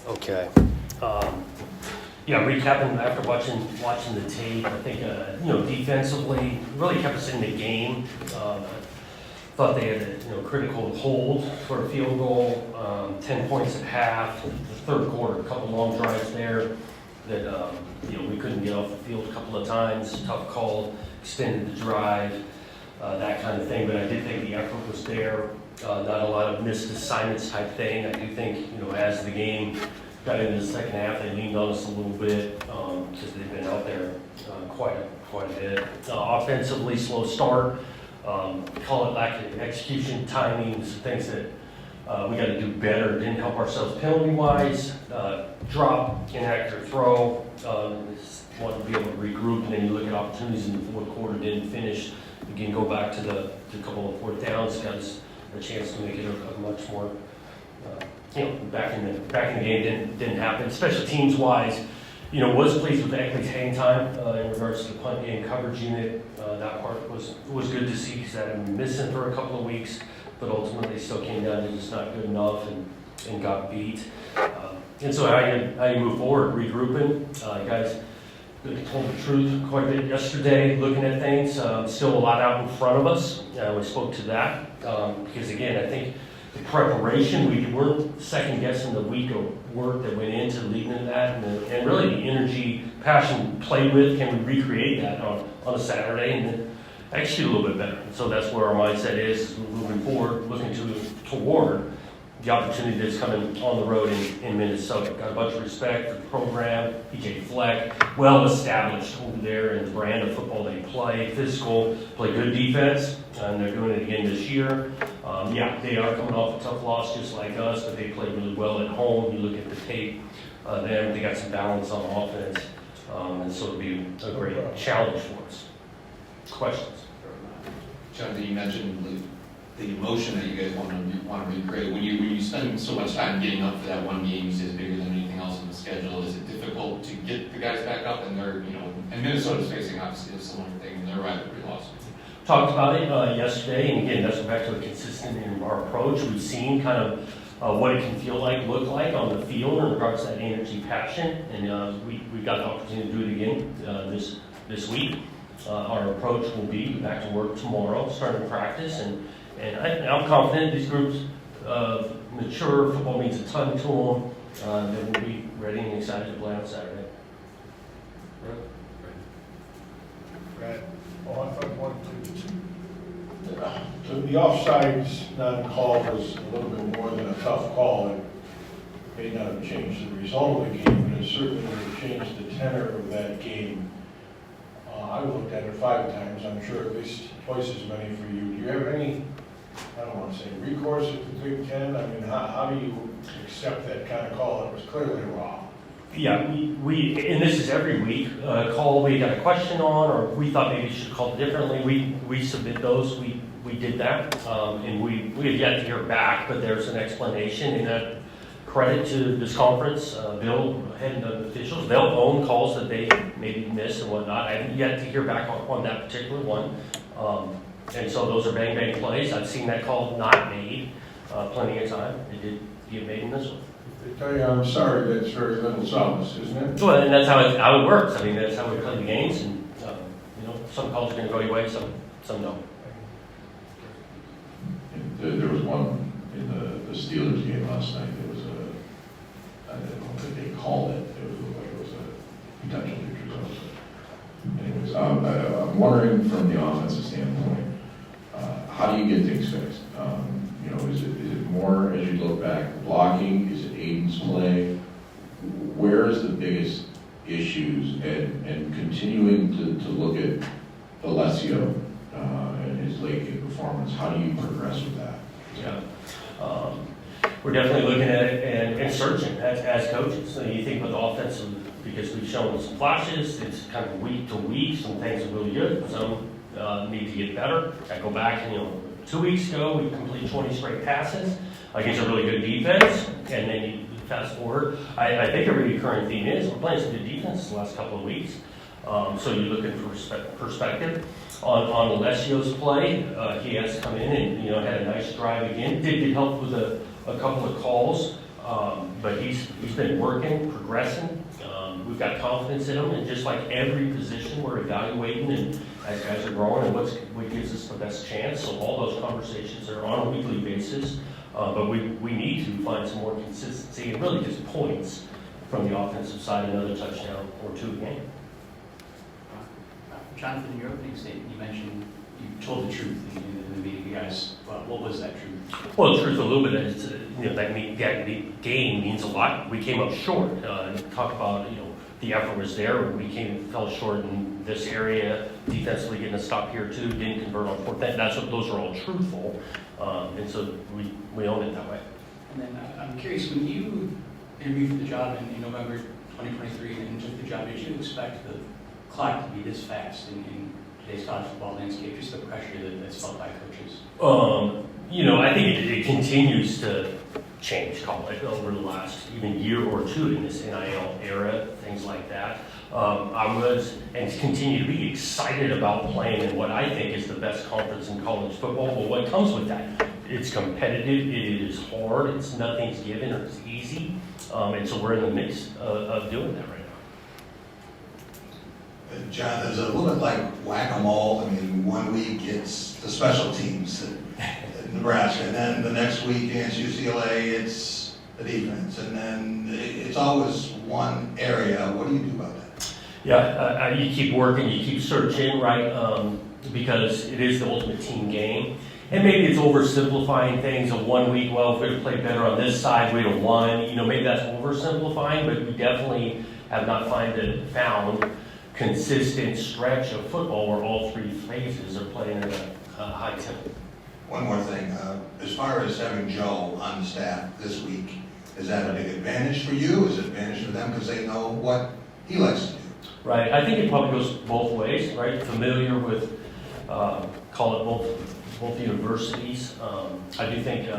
Okay. Yeah, recapping after watching the tape, I think defensively really kept us in the game. Thought they had a critical hold for a field goal, 10 points at half. The third quarter, a couple long drives there that we couldn't get off the field a couple of times. Tough call, extended the drive, that kind of thing. But I did think the effort was there. Not a lot of missed assignments type thing. I do think as the game got into the second half, they leaned on us a little bit because they've been out there quite a bit. Offensively, slow start. Call it lack of execution, timing, some things that we got to do better. Didn't help ourselves penalty-wise. Drop, inaccurate throw. Wanted to be able to regroup, and then you look at opportunities in the fourth quarter. Didn't finish. Again, go back to the couple of fourth downs. Got us a chance to make it a much more. Back in the game didn't happen. Special teams wise, was pleased with Eckley's hang time in regards to the punt game coverage unit. That part was good to see because that had been missing for a couple of weeks, but ultimately still came down to just not good enough and got beat. And so how you move forward, regrouping, guys. Told the truth quite a bit yesterday, looking at things. Still a lot out in front of us. We spoke to that because again, I think the preparation, we weren't second guessing the week of work that went into leading into that, and really the energy, passion, play with. Can we recreate that on a Saturday and then execute a little bit better? And so that's where our mindset is moving forward, looking toward the opportunity that's coming on the road in Minnesota. Got a bunch of respect for the program. PJ Fleck, well established over there in the brand of football they play. Physical, play good defense, and they're doing it again this year. They are coming off a tough loss just like us, but they play really well at home. You look at the tape, they got some balance on offense, and so it'll be a great challenge for us. Questions? Jonathan, you mentioned the emotion that you guys want to recreate. When you spend so much time getting up for that one game, you say it's bigger than anything else on the schedule. Is it difficult to get the guys back up? And they're and Minnesota's facing obviously a similar thing in their rivalry loss. Talked about it yesterday, and again, that's back to a consistent in our approach. We've seen kind of what it can feel like, look like on the field in regards to that energy, passion, and we got the opportunity to do it again this week. Our approach will be back to work tomorrow, starting practice, and I'm confident these groups mature. Football means a ton to them. They will be ready and excited to play on Saturday. Right. Well, I thought one, the offsides non-call was a little bit more than a tough call. It may not have changed the result of the game, but it certainly would have changed the tenor of that game. I looked at it 5 times. I'm sure at least twice as many for you. Do you have any, I don't want to say recourse at the Big Ten? I mean, how do you accept that kind of call? It was clearly wrong. Yeah, we and this is every week, call we got a question on, or we thought maybe you should call it differently. We submit those. We did that, and we have yet to hear back, but there's an explanation, and that credit to this conference, Bill, head and the officials. They'll own calls that they maybe miss and whatnot. I haven't yet to hear back on that particular one, and so those are bang plays. I've seen that call not made plenty of time. It did get made in this one. I tell you, I'm sorry, that's very little solace, isn't it? Well, and that's how it works. I mean, that's how we play the games, and some calls are going to go your way, some don't. There was one in the Steelers game last night. There was I don't know if they called it. It was like it was a potential future zone. Anyways, I'm wondering from the offensive standpoint, how do you get things fixed? Is it more as you look back blocking? Is it Aiden's play? Where is the biggest issues? And continuing to look at Alessio and his late game performance, how do you progress with that? Yeah. We're definitely looking at it and searching as coaches. So you think with offensive, because we've shown some flashes, it's kind of week to week. Some things are really good, some need to get better. I go back, 2 weeks ago, we completed 20 straight passes against a really good defense, and then you fast forward. I think a recurring theme is we're playing some good defense the last couple of weeks. So you're looking for perspective on Alessio's play. He has come in and had a nice drive again. Did get help with a couple of calls But he's been working, progressing. We've got confidence in him, and just like every position, we're evaluating and as guys are growing and what gives us the best chance. So all those conversations are on a weekly basis. But we need to find some more consistency and really just points from the offensive side, another touchdown or two a game. Jonathan, in your opening statement, you mentioned you told the truth in the meeting. You guys, well, what was that truth? Well, the truth a little bit is, that game means a lot. We came up short. Talk about, the effort was there. We fell short in this area. Defensively getting a stop here too. Didn't convert on fourth. Those are all truthful. And so we own it that way. And then I'm curious, when you interviewed for the job in November 2023 and took the job, did you expect the clock to be this fast in today's college football landscape? Just the pressure that's felt by coaches. I think it continues to change college over the last even year or two in this NIL era, things like that. I was and continue to be excited about playing in what I think is the best conference in college football. But what comes with that? It's competitive, it is hard, nothing's given or it's easy. And so we're in the mix of doing that right now. John, there's a little bit like whack-a-mole. I mean, 1 week it's the special teams at Nebraska, and then the next week against UCLA it's the defense, and then it's always one area. What do you do about that? Yeah, you keep working, you keep searching, right? Because it is the ultimate team game. And maybe it's oversimplifying things of 1 week. Well, if we'd have played better on this side, we'd have won. Maybe that's oversimplifying, but we definitely have not found consistent stretch of football where all three phases are playing at a high tempo. One more thing. As far as having Joe on the staff this week, is that a big advantage for you? Is it an advantage for them because they know what he likes to do? Right. I think it probably goes both ways, right? Familiar with, call it both universities. I do think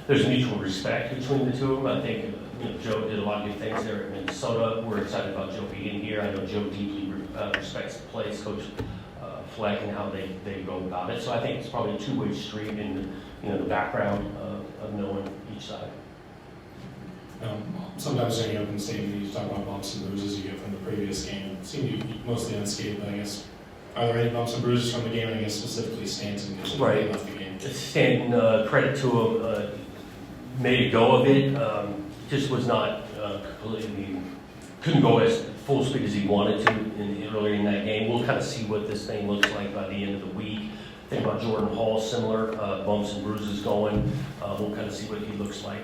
there's mutual respect between the two of them. I think Joe did a lot of good things there at Minnesota. We're excited about Joe being here. I know Joe deeply respects the place, Coach Fleck, and how they go about it. So I think it's probably a two-way street in the background of knowing each side. Sometimes during the open statement, you talk about bumps and bruises you get from the previous game. It seemed to be mostly unscathed, but I guess, are there any bumps and bruises from the game? I guess specifically Stanton, because Right. he left the game. Stanton, credit to him, made a go of it. Just was not completely, couldn't go as full speed as he wanted to earlier in that game. We'll kind of see what this thing looks like by the end of the week. Think about Jordan Hall, similar bumps and bruises going. We'll kind of see what he looks like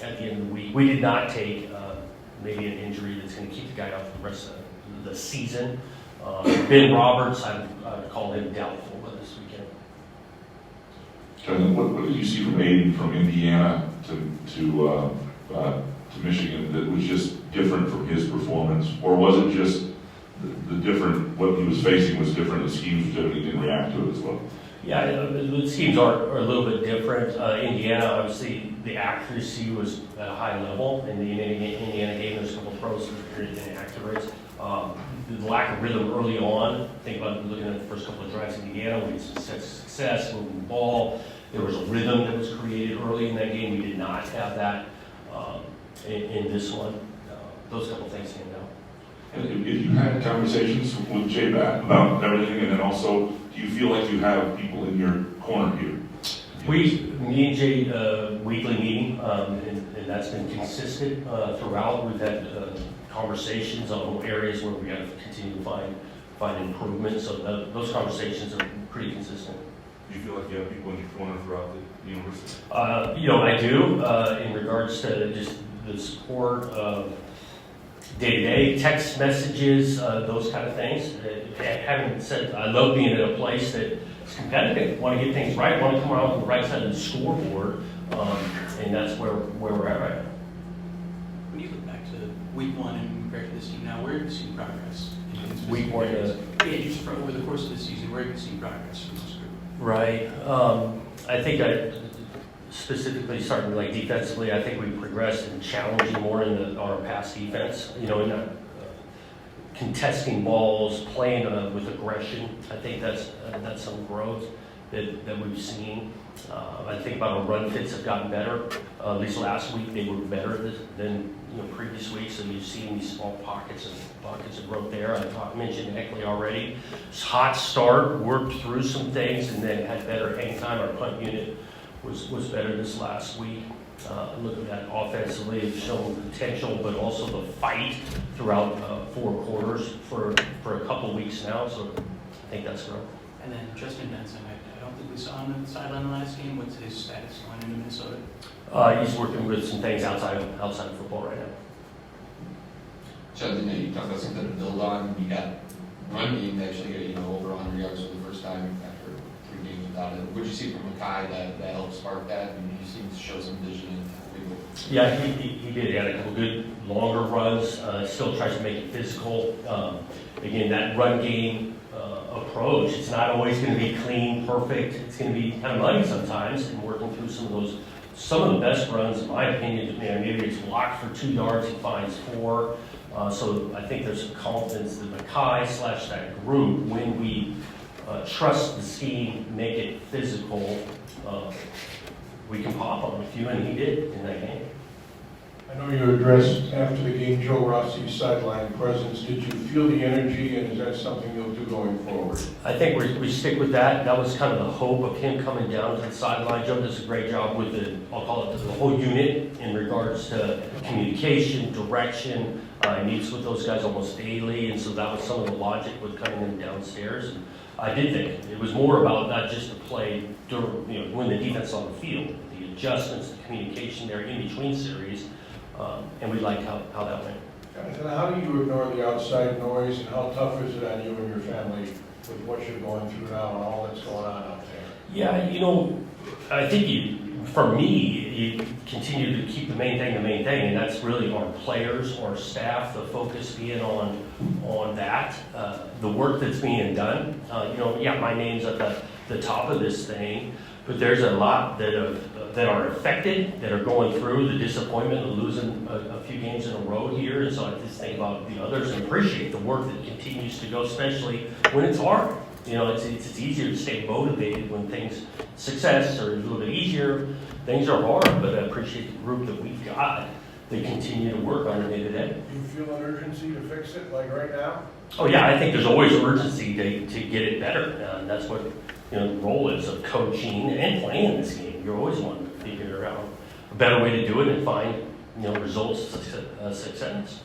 at the end of the week. We did not take maybe an injury that's going to keep the guy out for the rest of the season. Ben Roberts, I would call him doubtful this weekend. Jonathan, what did you see from Aiden from Indiana to Michigan that was just different from his performance? Or was it just the different, what he was facing was different, the schemes were different, he didn't react to it as well? Yeah, the schemes are a little bit different. Indiana, obviously, the accuracy was at a high level. In the Indiana game, there's a couple of pros that were very inaccurate. The lack of rhythm early on, think about looking at the first couple of drives in Indiana, we had some success moving the ball. There was a rhythm that was created early in that game. We did not have that in this one. Those couple of things stand out. And if you had conversations with Jay Batt about everything, and then also, do you feel like you have people in your corner here? Me and Jay, weekly meeting, and that's been consistent throughout. We've had conversations on areas where we got to continue to find improvement. So those conversations are pretty consistent. Do you feel like you have people in your corner throughout the university? I do, in regards to just the support of day-to-day text messages, those kind of things. Having said, I love being at a place that is competitive, want to get things right, want to come around on the right side of the scoreboard, and that's where we're at right now. When you look back to week one and compared to this team now, where have you seen progress? Week one, yeah, just from over the course of the season, where have you seen progress from this group? Right. I think specifically starting like defensively, I think we progressed in challenging more in our pass defense. In contesting balls, playing with aggression. I think that's some growth that we've seen. I think about our run fits have gotten better. At least last week they were better than previous weeks. So you've seen these small pockets of growth there. I mentioned Eckley already. Hot start, worked through some things, and then had better hang time. Our punt unit was better this last week. Looking at offensively, it's shown potential, but also the fight throughout 4 quarters for a couple weeks now. So I think that's growth. And then Justin Benson, I don't think we saw him on the sideline the last game. What's his status going into Minnesota? He's working with some things outside of football right now. Justin, you talked about something to build on. You got run game actually, over 100 yards for the first time after 3 games without it. What did you see from Makai that helped spark that? And he seems to show some vision and Yeah, he did. He had a couple good longer runs. Still tries to make it physical. Again, that run game approach, it's not always going to be clean, perfect. It's going to be kind of muddy sometimes, and working through some of the best runs, in my opinion, maybe it's blocked for 2 yards, he finds 4. So I think there's some confidence that Makai / that group, when we trust the scheme, make it physical, we can pop on a few, and he did in that game. I know you addressed after the game Joe Rossi's sideline presence. Did you feel the energy, and is that something you'll do going forward? I think we stick with that. That was kind of the hope of him coming down to the sideline. Joe does a great job with I'll call it the whole unit in regards to communication, direction. He meets with those guys almost daily, and so that was some of the logic with coming in downstairs. And I did think it was more about not just the play during, when the defense on the field, the adjustments, the communication there in between series, and we liked how that went. And how do you ignore the outside noise, and how tough is it on you and your family with what you're going through now and all that's going on out there? Yeah, I think for me, you continue to keep the main thing, and that's really our players, our staff, the focus being on that, the work that's being done. My name's at the top of this thing, but there's a lot that are affected, that are going through the disappointment of losing a few games in a row here, and so I just think about the others and appreciate the work that continues to go, especially when it's hard. It's easier to stay motivated when success are a little bit easier, things are hard, but I appreciate the group that we've got that continue to work on it day to day. Do you feel an urgency to fix it, like right now? Oh yeah, I think there's always urgency to get it better, and that's what the role is of coaching and playing this game. You're always wanting to figure out a better way to do it and find results, success.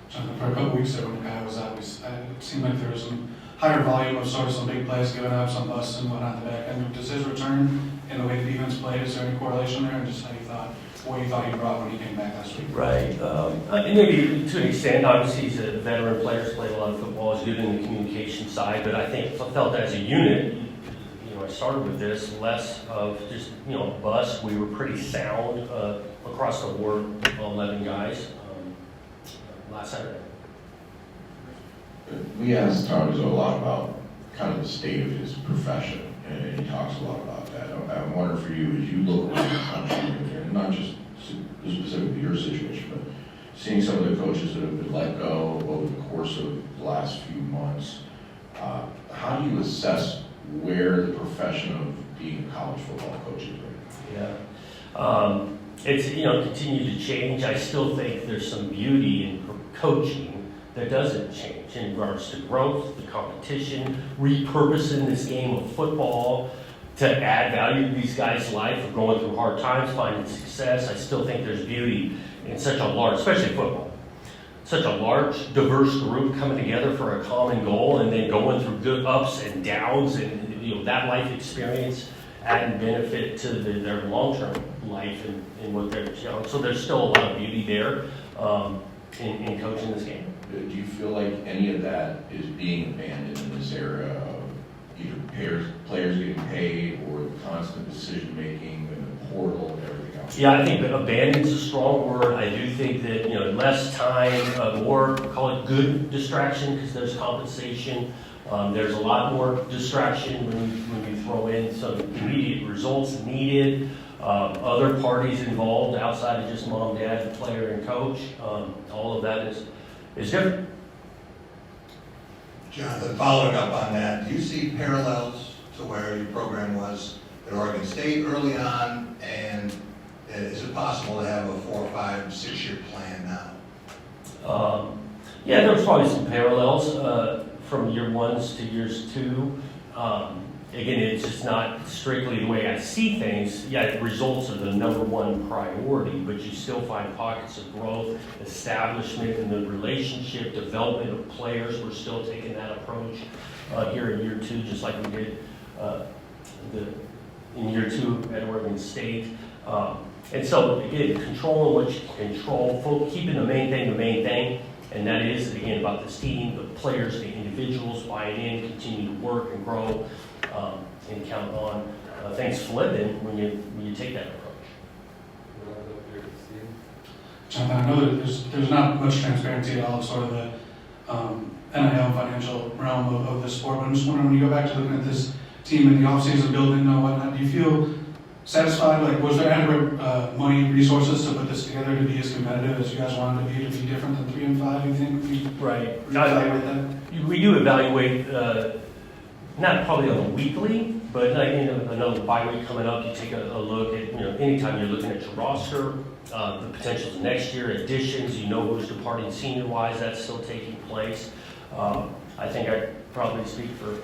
Jonathan, for a couple weeks there when Makai was out, it seemed like there was some higher volume of sort of some big plays given up, some busts and whatnot in the back end. Does his return in the way the defense played, is there any correlation there? And just what you thought he brought when he came back last week? Right. Maybe to an extent, obviously he's a veteran player, he's played a lot of football, he's good in the communication side, but I felt as a unit, I started with this, less of just, bust. We were pretty sound across the board, 11 guys. Last Saturday. We asked Tarzo a lot about kind of the state of his profession, and he talks a lot about that. I wonder for you, as you look around the country, and not just specifically your situation, but seeing some of the coaches that have been let go over the course of the last few months, how do you assess where the profession of being a college football coach is right now? Yeah. It's, continued to change. I still think there's some beauty in coaching that doesn't change in regards to growth, the competition, repurposing this game of football to add value to these guys' life of going through hard times, finding success. I still think there's beauty in such a large, especially football, such a large, diverse group coming together for a common goal and then going through good ups and downs and, that life experience adding benefit to their long-term life and what they're, so there's still a lot of beauty there in coaching this game. Do you feel like any of that is being abandoned in this era of either players getting paid or the constant decision-making and the portal and everything else? Yeah, I think abandon is a strong word. I do think that, less time, more, call it good distraction because there's compensation. There's a lot more distraction when you throw in some immediate results needed. Other parties involved outside of just mom, dad, player, and coach. All of that is different. Jonathan, following up on that, do you see parallels to to where your program was at Oregon State early on? And is it possible to have a 4, 5, 6 year plan now? Yeah, there's probably some parallels from year 1s to years 2. Again, it's just not strictly the way I see things. Yeah, results are the number one priority, but you still find pockets of growth, establishment in the relationship, development of players. We're still taking that approach here in year 2, just like we did in year 2 at Oregon State. And so, again, controlling what you can control, keeping the main thing, and that is, again, about this team, the players, the individuals buying in, continue to work and grow, and count on things flipping when you take that approach. Jonathan, I know that there's not much transparency at all of sort of the NIL financial realm of this sport, but I'm just wondering, when you go back to looking at this team in the offseason building and whatnot, do you feel satisfied? Like, was there adequate money, resources to put this together to be as competitive as you guys wanted to be different than 3 and 5, you think? Right. Evaluate that? We do evaluate, not probably on a weekly, but another bye week coming up, you take a look at, anytime you're looking at your roster, the potentials next year, additions, who's departing senior-wise, that's still taking place. I think I probably speak for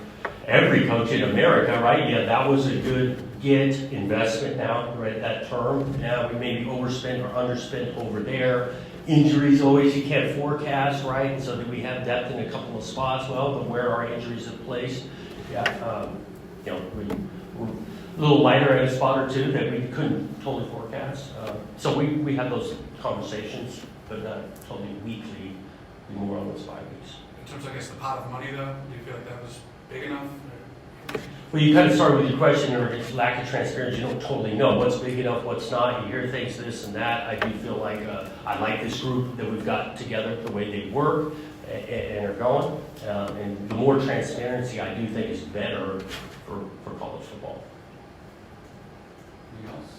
every coach in America, right? Yeah, that was a good investment now, right, that term. Now we maybe overspent or underspent over there. Injuries always you can't forecast, right? And so do we have depth in a couple of spots? Well, but where are injuries in place? Yeah, we're a little lighter at a spot or two that we couldn't totally forecast. So we have those conversations, but not totally weekly, more on those 5 weeks. In terms of, I guess, the pot of money, though, do you feel like that was big enough? Well, you kind of started with your question, or just lack of transparency. You don't totally know what's big enough, what's not. You hear things, this and that. I do feel like I like this group that we've got together, the way they work and are going. And the more transparency, I do think is better for college football. Anything else?